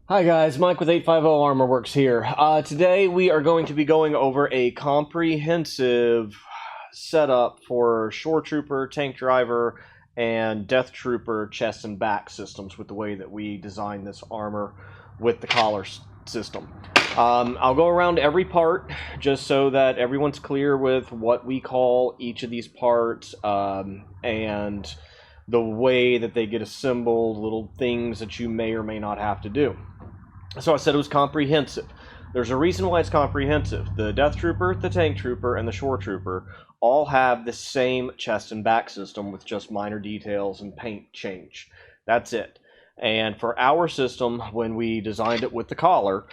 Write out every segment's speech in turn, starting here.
Hi guys, Mike with 850 ArmorWorks here. Today we are going to be going over a comprehensive setup for Shoretrooper, Tank Driver, and Deathtrooper chest and back systems with the way that we designed this armor with the collar system. I'll go around every part just so that everyone's clear with what we call each of these parts and the way that they get assembled, little things that you may or may not have to do. So I said it was comprehensive. There's a reason why it's comprehensive. The Deathtrooper, the Tank Trooper, and the Shoretrooper all have the same chest and back system with just minor details and paint change. That's it. And for our system, when we designed it with the collar,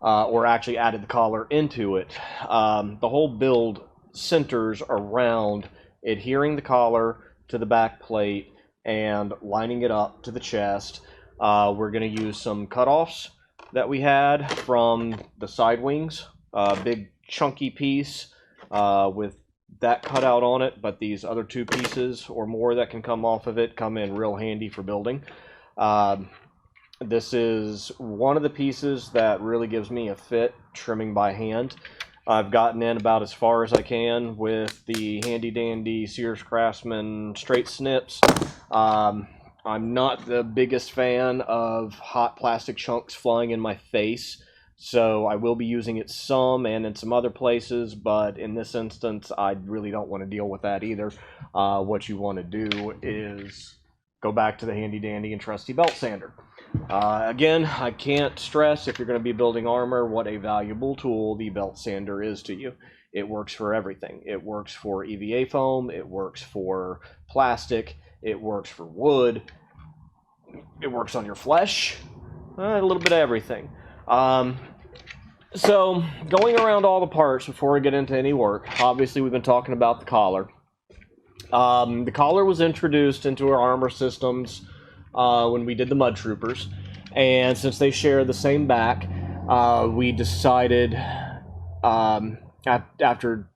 or actually added the collar into it, the whole build centers around adhering the collar to the back plate and lining it up to the chest. We're going to use some cutoffs that we had from the side wings, a big chunky piece with that cut out on it, but these other two pieces or more that can come off of it come in real handy for building. This is one of the pieces that really gives me a fit trimming by hand. I've gotten in about as far as I can with the handy dandy Sears Craftsman straight snips. I'm not the biggest fan of hot plastic chunks flying in my face, so I will be using it some and in some other places, but in this instance, I really don't want to deal with that either. What you want to do is go back to the handy dandy and trusty belt sander. Again, I can't stress, if you're going to be building armor, what a valuable tool the belt sander is to you. It works for everything. It works for EVA foam, it works for plastic, it works for wood, it works on your flesh, a little bit of everything. So, going around all the parts before we get into any work, obviously we've been talking about the collar. The collar was introduced into our armor systems when we did the Mud Troopers, and since they share the same back, we decided, after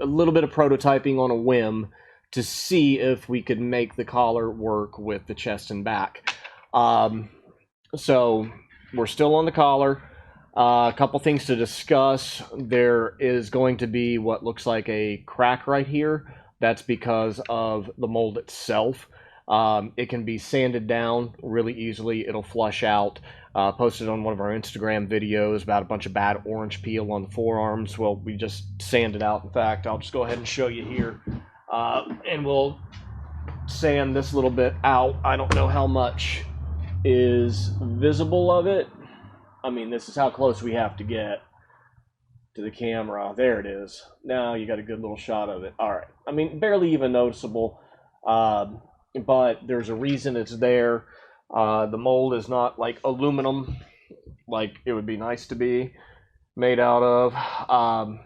a little bit of prototyping on a whim, to see if we could make the collar work with the chest and back. So we're still on the collar. A couple things to discuss. There is going to be what looks like a crack right here. That's because of the mold itself. It can be sanded down really easily. It'll flush out. Posted on one of our Instagram videos about a bunch of bad orange peel on the forearms. Well, we just sanded out. In fact, I'll just go ahead and show you here. And we'll sand this little bit out. I don't know how much is visible of it. I mean, this is how close we have to get to the camera. There it is. Now you got a good little shot of it. All right. I mean, barely even noticeable, but there's a reason it's there. The mold is not like aluminum, like it would be nice to be made out of.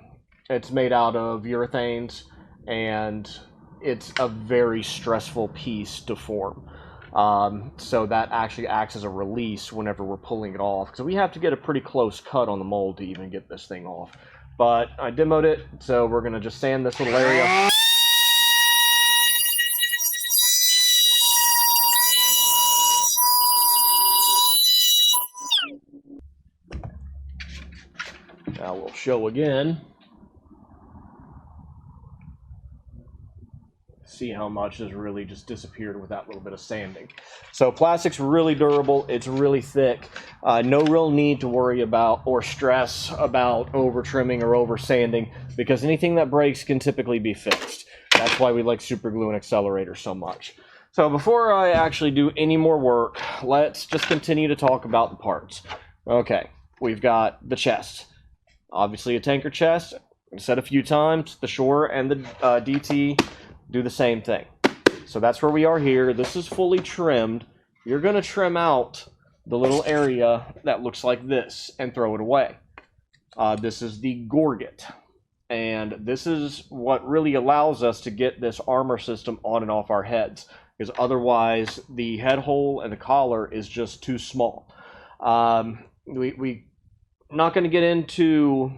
It's made out of urethanes, and it's a very stressful piece to form. So that actually acts as a release whenever we're pulling it off, because we have to get a pretty close cut on the mold to even get this thing off. But I demoed it, so we're going to just sand this little area. Now we'll show again. See how much has really just disappeared with that little bit of sanding. So plastic's really durable, it's really thick. No real need to worry about or stress about over trimming or over sanding, because anything that breaks can typically be fixed. That's why we like super glue and accelerator so much. So before I actually do any more work, let's just continue to talk about the parts. Okay, we've got the chest. Obviously a tanker chest. I said a few times, the Shore and the DT do the same thing. So that's where we are here. This is fully trimmed. You're going to trim out the little area that looks like this and throw it away. This is the gorget. And this is what really allows us to get this armor system on and off our heads, because otherwise the head hole and the collar is just too small. We're not going to get into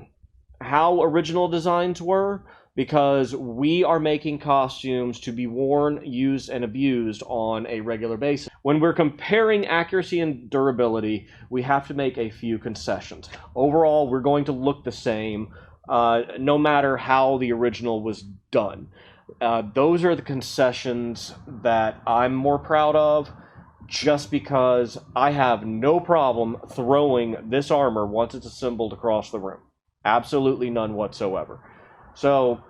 how original designs were, because we are making costumes to be worn, used, and abused on a regular basis. when we're comparing accuracy and durability, we have to make a few concessions. Overall, we're going to look the same, no matter how the original was done. Those are the concessions that I'm more proud of, just because I have no problem throwing this armor once it's assembled across the room. Absolutely none whatsoever. So,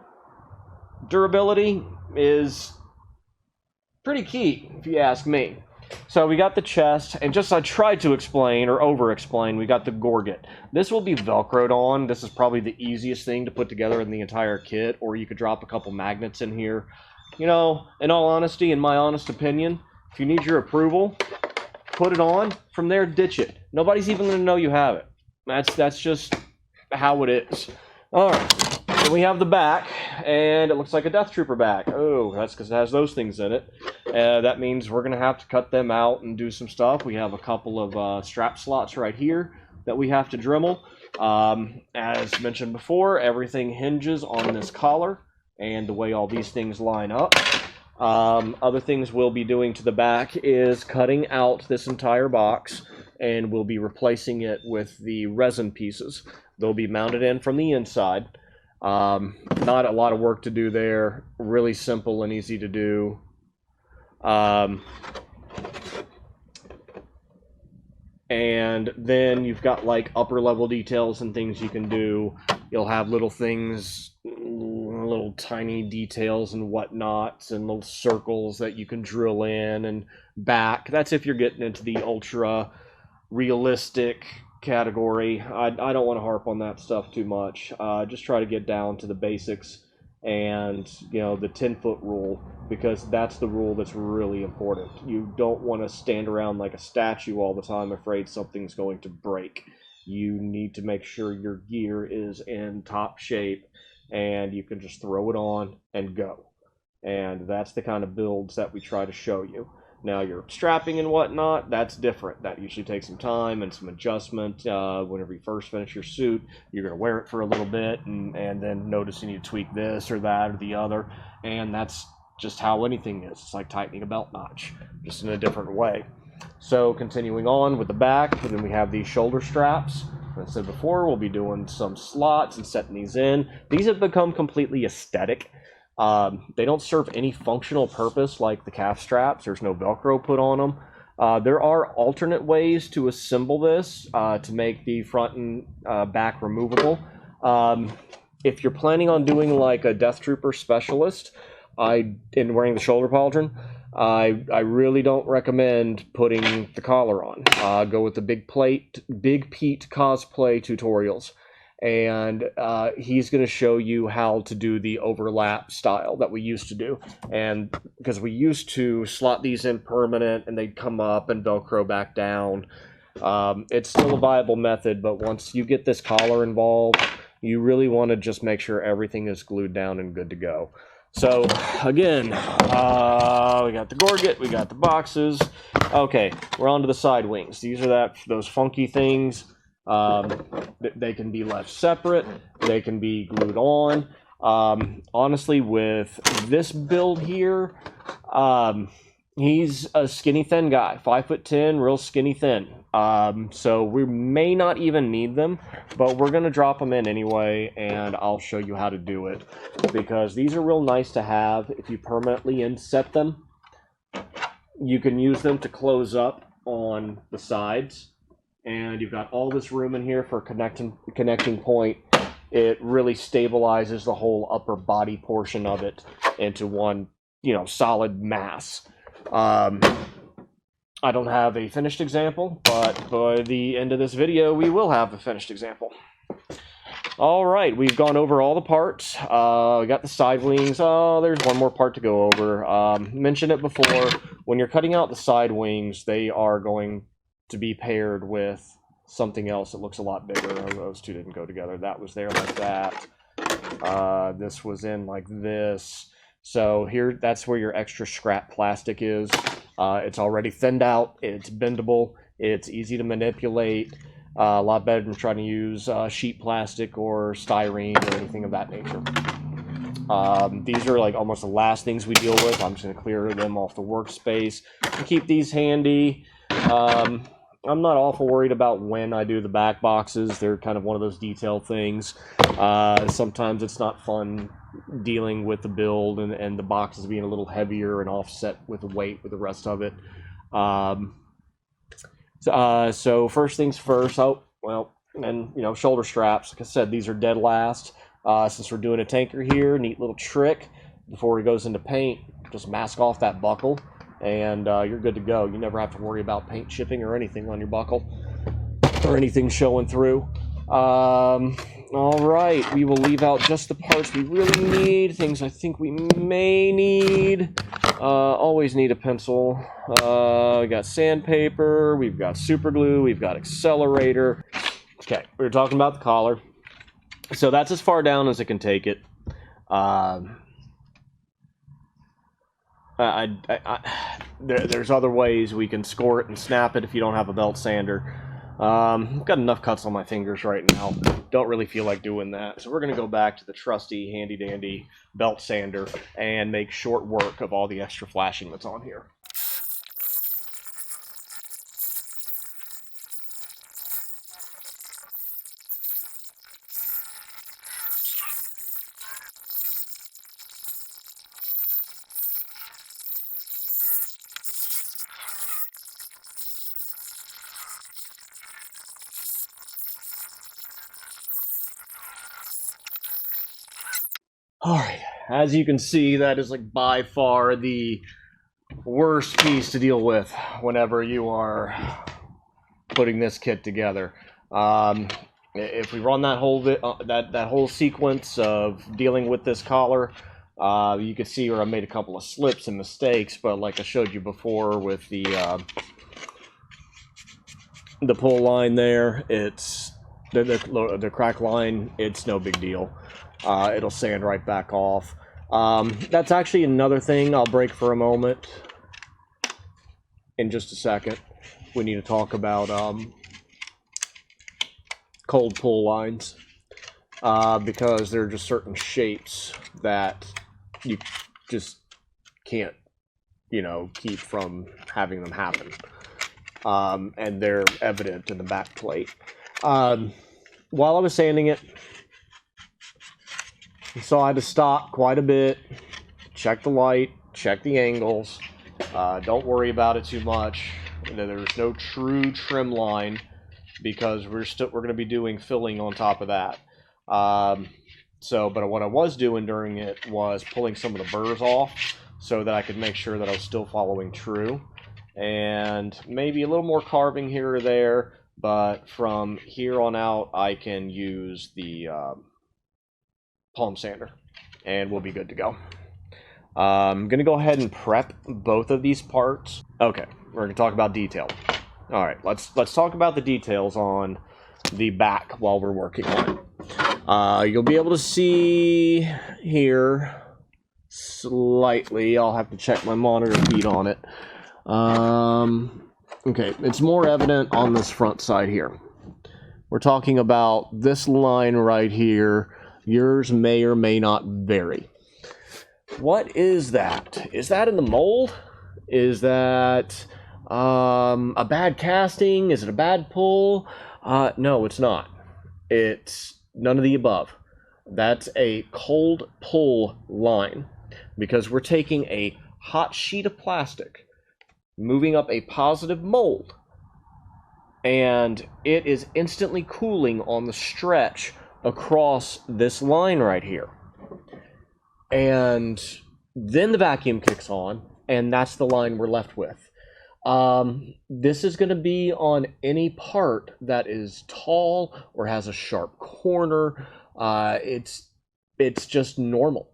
durability is pretty key, if you ask me. So we got the chest, and just I tried to explain, or over-explain, we got the gorget. This will be Velcroed on. This is probably the easiest thing to put together in the entire kit, or you could drop a couple magnets in here. You know, in all honesty, in my honest opinion, if you need your approval, put it on. From there, ditch it. Nobody's even going to know you have it. That's just how it is. All right. So we have the back, and it looks like a Deathtrooper back. Oh, that's because it has those things in it. That means we're going to have to cut them out and do some stuff. We have a couple of strap slots right here that we have to Dremel. As mentioned before, everything hinges on this collar and the way all these things line up. Other things we'll be doing to the back is cutting out this entire box, and we'll be replacing it with the resin pieces. They'll be mounted in from the inside. Not a lot of work to do there. Really simple and easy to do. And then you've got like upper level details and things you can do. You'll have little things, little tiny details and whatnots, and little circles that you can drill in and back. That's if you're getting into the ultra realistic category. I don't want to harp on that stuff too much. Just try to get down to the basics and, you know, the 10-foot rule, because that's the rule that's really important. You don't want to stand around like a statue all the time afraid something's going to break. You need to make sure your gear is in top shape and you can just throw it on and go. And that's the kind of builds that we try to show you. Now, your strapping and whatnot, that's different. That usually takes some time and some adjustment. Whenever you first finish your suit, you're going to wear it for a little bit and then notice you need to tweak this or that or the other. And that's just how anything is. It's like tightening a belt notch, just in a different way. So, continuing on with the back, and then we have these shoulder straps. As I said before, we'll be doing some slots and setting these in. These have become completely aesthetic. They don't serve any functional purpose like the calf straps. There's no Velcro put on them. There are alternate ways to assemble this to make the front and back removable. If you're planning on doing like a Deathtrooper specialist and wearing the shoulder pauldron, I really don't recommend putting the collar on. Go with the Big Pete cosplay tutorials. And he's going to show you how to do the overlap style that we used to do. And because we used to slot these in permanent and they'd come up and Velcro back down. It's still a viable method, but once you get this collar involved, you really want to just make sure everything is glued down and good to go. So again, we got the gorget, we got the boxes. Okay, we're on to the side wings. These are those funky things. They can be left separate. They can be glued on. Honestly, with this build here, he's a skinny thin guy, 5'10", real skinny thin. So we may not even need them, but we're gonna drop them in anyway, and I'll show you how to do it, because these are real nice to have. If you permanently inset them, you can use them to close up on the sides. And you've got all this room in here for a connecting point. It really stabilizes the whole upper body portion of it into one, solid mass. I don't have a finished example, but by the end of this video, we will have a finished example. All right, we've gone over all the parts. We got the side wings. Oh, there's one more part to go over. Mentioned it before. When you're cutting out the side wings, they are going to be paired with something else that looks a lot bigger. Those two didn't go together. That was there like that. This was in like this. So here, that's where your extra scrap plastic is. It's already thinned out. It's bendable. It's easy to manipulate. A lot better than trying to use sheet plastic or styrene or anything of that nature. These are like almost the last things we deal with. I'm just going to clear them off the workspace and keep these handy. I'm not awful worried about when I do the back boxes. They're kind of one of those detail things. Sometimes it's not fun dealing with the build and the boxes being a little heavier and offset with the weight with the rest of it. So first things first. Oh, well, and you know, shoulder straps. Like I said, these are dead last. Since we're doing a tanker here, neat little trick. Before he goes into paint, just mask off that buckle, and you're good to go. You never have to worry about paint chipping or anything on your buckle, or anything showing through. All right, we will leave out just the parts we really need. Things I think we may need. Always need a pencil. We got sandpaper. We've got super glue. We've got accelerator. Okay, we were talking about the collar. So that's as far down as it can take it. There's other ways we can score it and snap it if you don't have a belt sander. I've got enough cuts on my fingers right now. Don't really feel like doing that. So we're going to go back to the trusty handy-dandy belt sander and make short work of all the extra flashing that's on here. Alright, as you can see, that is like by far the worst piece to deal with whenever you are putting this kit together. If we run that whole that whole sequence of dealing with this collar, you can see where I made a couple of slips and mistakes, but like I showed you before with the pull line there, it's the crack line, it's no big deal. It'll sand right back off. That's actually another thing I'll break for a moment in just a second. We need to talk about cold pull lines, because there are just certain shapes that you just can't, you know, keep from having them happen. And they're evident in the back plate. While I was sanding it, so I had to stop quite a bit, check the light, check the angles. Don't worry about it too much. There's no true trim line because we're going to be doing filling on top of that. But what I was doing during it was pulling some of the burrs off so that I could make sure that I was still following true, and maybe a little more carving here or there. But from here on out, I can use the palm sander and we'll be good to go. I'm gonna go ahead and prep both of these parts. Okay, we're gonna talk about detail. All right, let's talk about the details on the back while we're working on it. You'll be able to see here slightly. I'll have to check my monitor feed on it. Okay, it's more evident on this front side here. We're talking about this line right here. Yours may or may not vary. What is that? Is that in the mold? Is that a bad casting? Is it a bad pull? No, it's not. It's none of the above. That's a cold pull line because we're taking a hot sheet of plastic, moving up a positive mold, and it is instantly cooling on the stretch across this line right here. And then the vacuum kicks on, and that's the line we're left with. This is going to be on any part that is tall or has a sharp corner. It's just normal.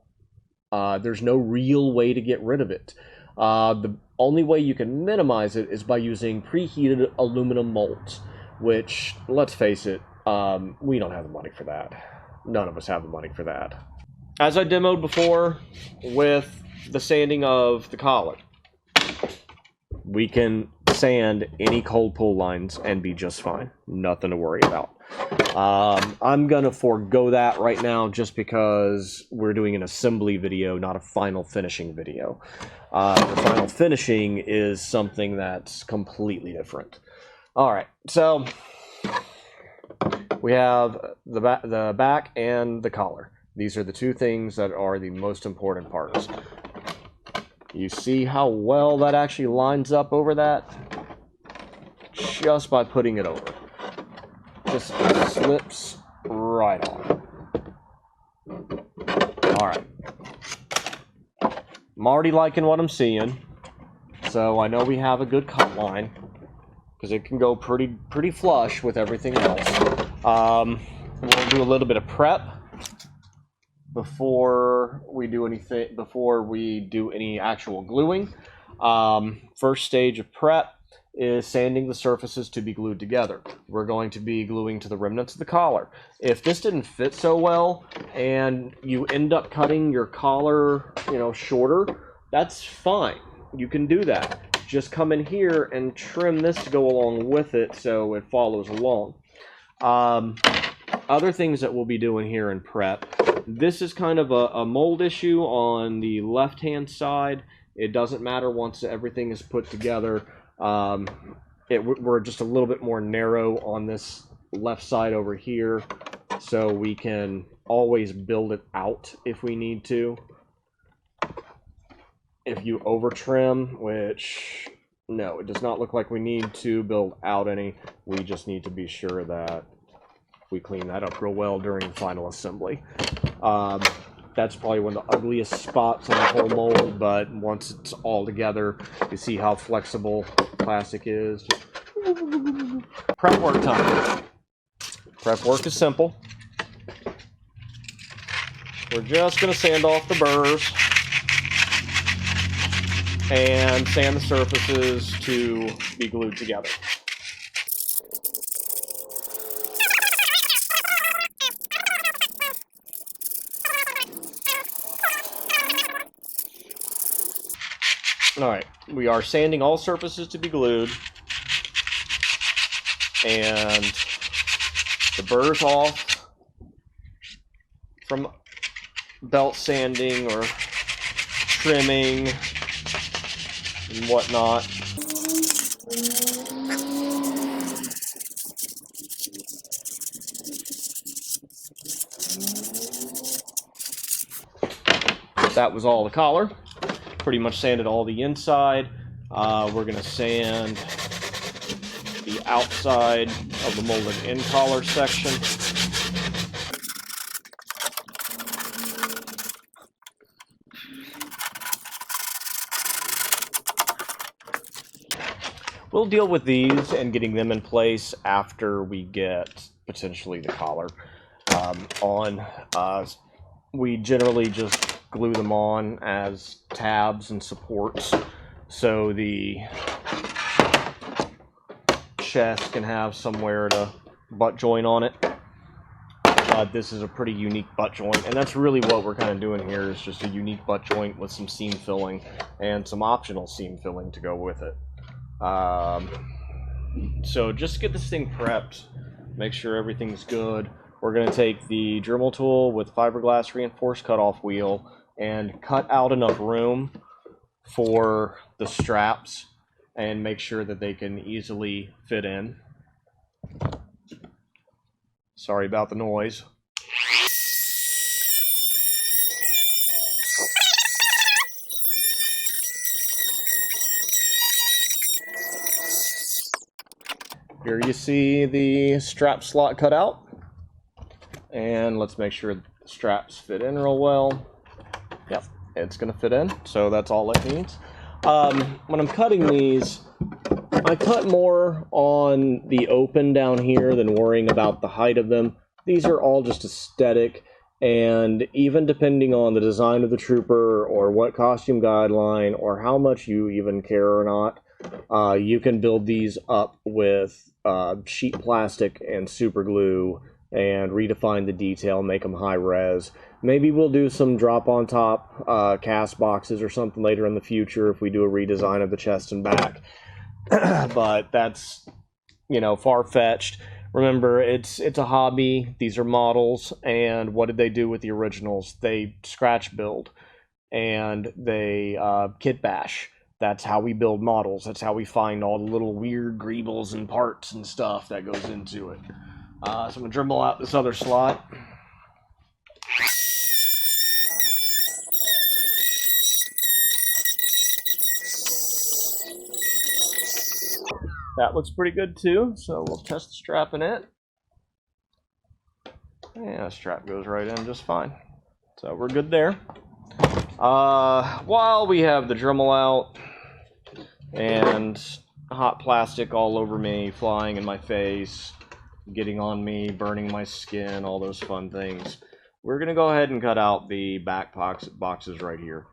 There's no real way to get rid of it. The only way you can minimize it is by using preheated aluminum molds, which, let's face it, we don't have the money for that. None of us have the money for that. As I demoed before with the sanding of the collar, we can sand any cold pull lines and be just fine. Nothing to worry about. I'm gonna forego that right now just because we're doing an assembly video, not a final finishing video. The final finishing is something that's completely different. All right, so we have the back and the collar. These are the two things that are the most important parts. You see how well that actually lines up over that? Just by putting it over. Just slips right on. Alright. I'm already liking what I'm seeing. So I know we have a good cut line, because it can go pretty flush with everything else. We'll do a little bit of prep before we do any actual gluing. First stage of prep is sanding the surfaces to be glued together. We're going to be gluing to the remnants of the collar. If this didn't fit so well and you end up cutting your collar, shorter, that's fine. You can do that. Just come in here and trim this to go along with it so it follows along. Other things that we'll be doing here in prep. This is kind of a mold issue on the left-hand side. It doesn't matter once everything is put together. We're just a little bit more narrow on this left side over here, so we can always build it out if we need to. If you over trim, which no, it does not look like we need to build out any. We just need to be sure that we clean that up real well during final assembly. That's probably one of the ugliest spots on the whole mold, but once it's all together, you see how flexible plastic is. Prep work time. Prep work is simple. We're just going to sand off the burrs and sand the surfaces to be glued together. Alright, we are sanding all surfaces to be glued, and the burrs off from belt sanding or trimming and whatnot. That was all the collar. Pretty much sanded all the inside. We're going to sand the outside of the molded end collar section. We'll deal with these and getting them in place after we get potentially the collar on. We generally just glue them on as tabs and supports so the chest can have somewhere to butt joint on it. This is a pretty unique butt joint, and that's really what we're kind of doing here, is just a unique butt joint with some seam filling and some optional seam filling to go with it. So just to get this thing prepped, make sure everything's good, we're going to take the Dremel tool with fiberglass reinforced cutoff wheel and cut out enough room for the straps and make sure that they can easily fit in. Sorry about the noise. Here you see the strap slot cut out, and let's make sure the straps fit in real well. Yep, it's going to fit in, so that's all it needs. When I'm cutting these, I cut more on the open down here than worrying about the height of them. These are all just aesthetic, and even depending on the design of the trooper or what costume guideline or how much you even care or not, you can build these up with sheet plastic and super glue and redefine the detail, make them high res. Maybe we'll do some drop on top cast boxes or something later in the future if we do a redesign of the chest and back. But that's, far-fetched. Remember, it's a hobby. These are models, and what did they do with the originals? They scratch build, and they kit bash. That's how we build models. That's how we find all the little weird greebles and parts and stuff that goes into it. So I'm going to dribble out this other slot. That looks pretty good too, so we'll test the strap in it. Yeah, the strap goes right in just fine. So we're good there. While we have the Dremel out and hot plastic all over me, flying in my face, getting on me, burning my skin, all those fun things, we're going to go ahead and cut out the back boxes right here.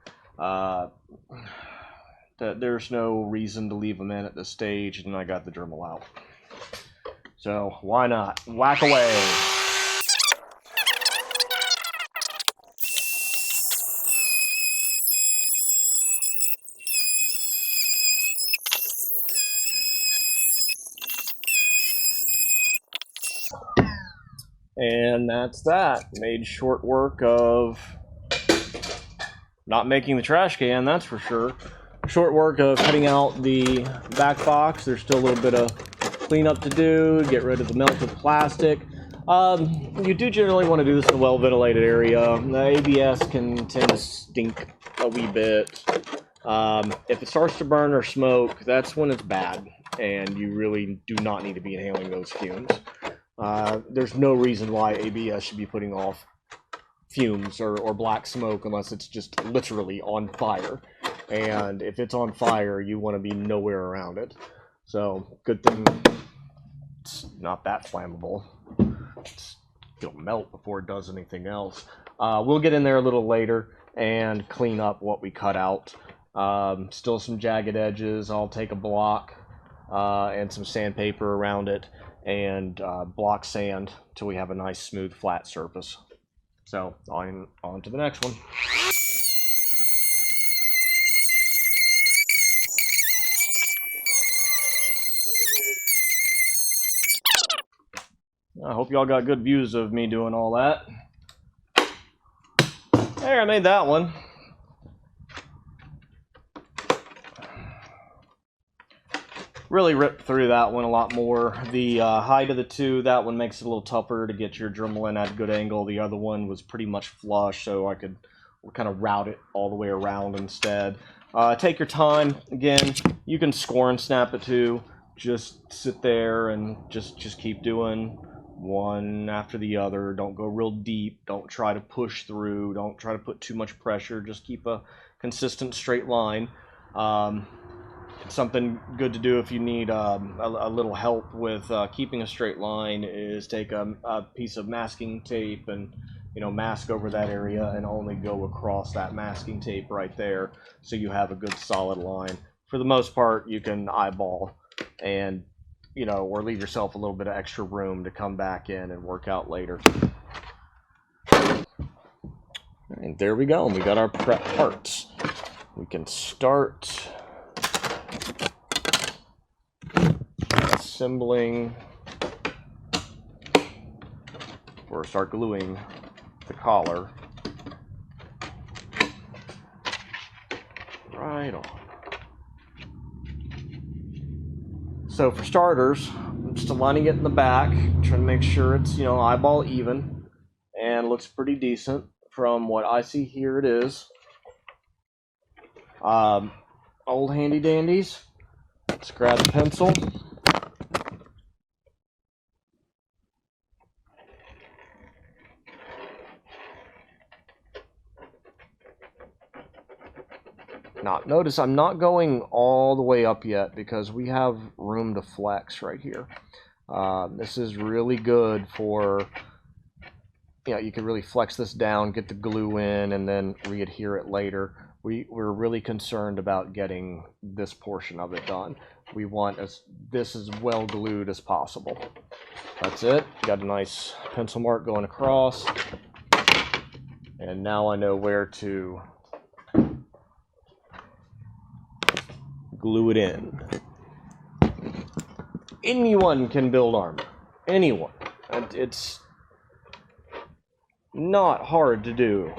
There's no reason to leave them in at this stage, and I got the Dremel out. So why not? Whack away! And that's that. Made short work of not making the trash can, that's for sure. Short work of cutting out the back box. There's still a little bit of cleanup to do, get rid of the melted plastic. You do generally want to do this in a well-ventilated area. The ABS can tend to stink a wee bit. If it starts to burn or smoke, that's when it's bad, and you really do not need to be inhaling those fumes. There's no reason why ABS should be putting off fumes or black smoke unless it's just literally on fire. And if it's on fire, you want to be nowhere around it. So, good thing it's not that flammable. It'll melt before it does anything else. We'll get in there a little later and clean up what we cut out. Still some jagged edges. I'll take a block and some sandpaper around it and block sand till we have a nice smooth flat surface. So on to the next one. I hope y'all got good views of me doing all that. There, I made that one. Really ripped through that one a lot more. The height of the two, that one makes it a little tougher to get your Dremel in at a good angle. The other one was pretty much flush, so I could kind of route it all the way around instead. Take your time. Again, you can score and snap it too. Just sit there and just keep doing one after the other. Don't go real deep. Don't try to push through. Don't try to put too much pressure. Just keep a consistent straight line. Something good to do if you need a little help with keeping a straight line is take a piece of masking tape and mask over that area and only go across that masking tape right there so you have a good solid line. For the most part, you can eyeball and or leave yourself a little bit of extra room to come back in and work out later. And there we go. We got our prep parts. We can start assembling or start gluing the collar right on. So for starters, I'm just aligning it in the back, trying to make sure it's eyeball even and looks pretty decent. From what I see here, it is. Old handy dandies. Let's grab a pencil. Now, notice I'm not going all the way up yet because we have room to flex right here. This is really good for, you can really flex this down, get the glue in, and then re-adhere it later. We're really concerned about getting this portion of it done. We want this as well glued as possible. That's it. Got a nice pencil mark going across. And now I know where to glue it in. Anyone can build armor. anyone. It's not hard to do.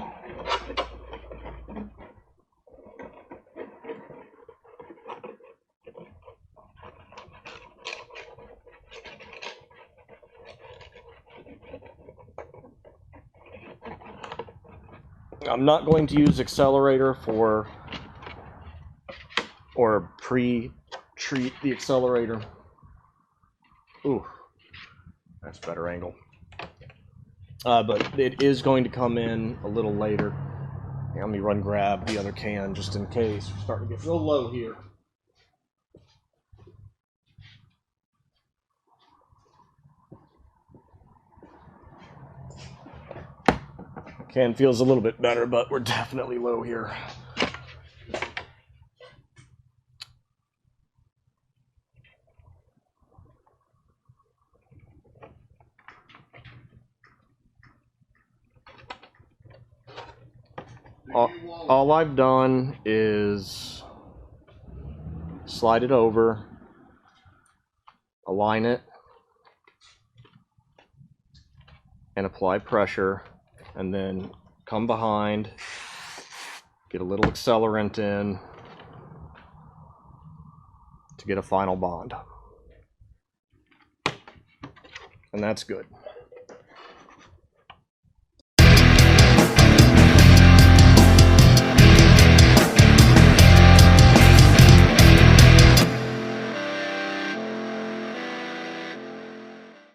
I'm not going to use accelerator for, or pre-treat the accelerator. Ooh, that's a better angle. But it is going to come in a little later. Let me run grab the other can just in case. We're starting to get real low here. Can feels a little bit better, but we're definitely low here. All I've done is slide it over, align it, and apply pressure, and then come behind, get a little accelerant in to get a final bond. And that's good.